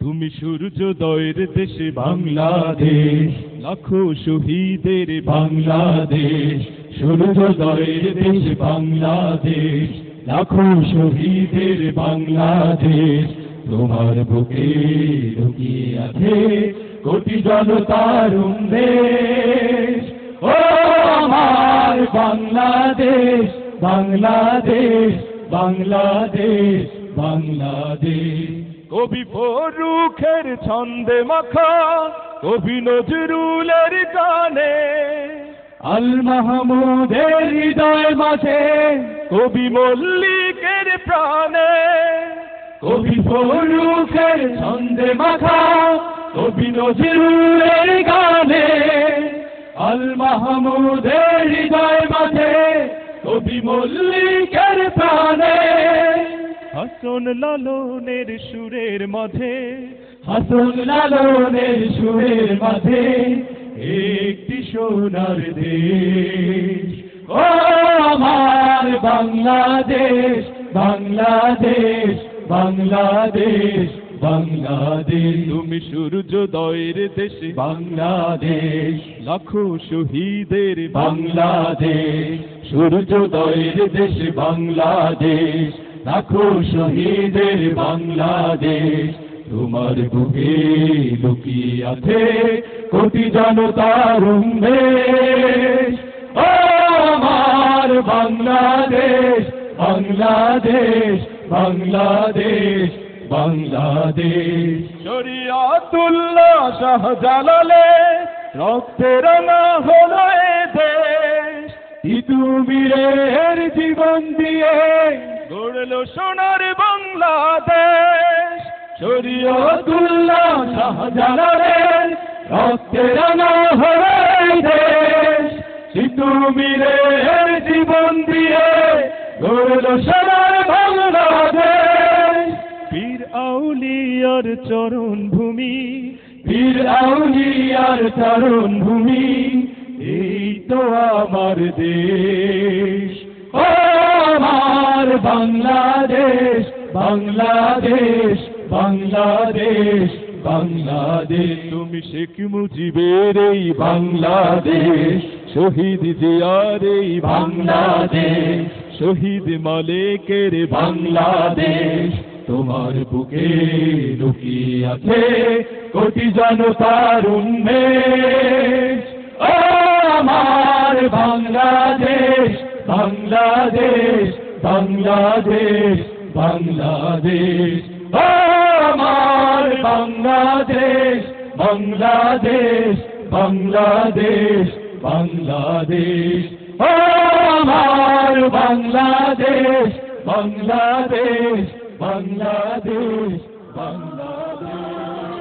তুমি সূর্যোদয়ের দেশে বাংলাদেশ, লাখো শহীদের বাংলাদেশ। সূর্যোদয়ের দেশ বাংলাদেশ, লাখো শহীদের বাংলাদেশ। তোমার বুকে লুকিয়ে আছে কোটি জনতার উন্মেষ। ও আমার বাংলাদেশ, বাংলাদেশ, বাংলাদেশ, বাংলাদেশ। কবি ফরুখের ছন্দে মাখা, কবি নজরুলের গানে, আল মাহমুদের হৃদয় মাঝে, কবি মল্লিকের প্রাণে। কবি ফরুখের ছন্দে মাখা, কবি নজরুলের গানে, আল মাহমুদের হৃদয় মাঝে, কবি মল্লিকের প্রাণে। হাসন লালনের সুরের মাঝে, হাসন লালনের সুরের মাঝে, একটি সোনার দেশ। ও আমার বাংলাদেশ, বাংলাদেশ, বাংলাদেশ, বাংলাদেশ। তুমি সূর্যোদয়ের দেশে বাংলাদেশ, লাখো শহীদের বাংলাদেশ। সূর্যোদয়ের দেশে বাংলাদেশ, লাখো শহীদের বাংলাদেশ। তোমার বুকে লুকিয়ে আছে কোটি জনতার উন্মেষ। ও আমার বাংলাদেশ, বাংলাদেশ, বাংলাদেশ, বাংলাদেশ। শরিয়াতুল্লাহ শাহজালালে রক্তে রাঙা হলো এ দেশ। তিতুমীরের জীবন দিয়ে গড়লো সোনার বাংলাদেশ। শরিয়াতুল্লাহ শাহজালালের রক্তে রাঙা হলো এ দেশ। তিতুমীরের জীবন দিয়ে গড়লো সোনার বাংলাদেশ। পীর আউলিয়ার চরণ ভূমি, পীর আউলিয়ার চরণ ভূমি, এই তো আমার দেশ। ও আমার বাংলাদেশ, বাংলাদেশ, বাংলাদেশ, বাংলাদেশ। তুমি শেখ মুজিবের এই বাংলাদেশ, শহীদ জিয়ার এই বাংলাদেশ, শহীদ মালেকের বাংলাদেশ। তোমার বুকে লুকিয়ে আছে কোটি জনতার উন্মেষ। ও আমার বাংলাদেশ, বাংলাদেশ, বাংলাদেশ, বাংলাদেশ। ও আমার বাংলাদেশ, বাংলাদেশ, বাংলাদেশ, বাংলাদেশ। ও আমার বাংলাদেশ, বাংলাদেশ, বাংলাদেশ, বাংলাদেশ।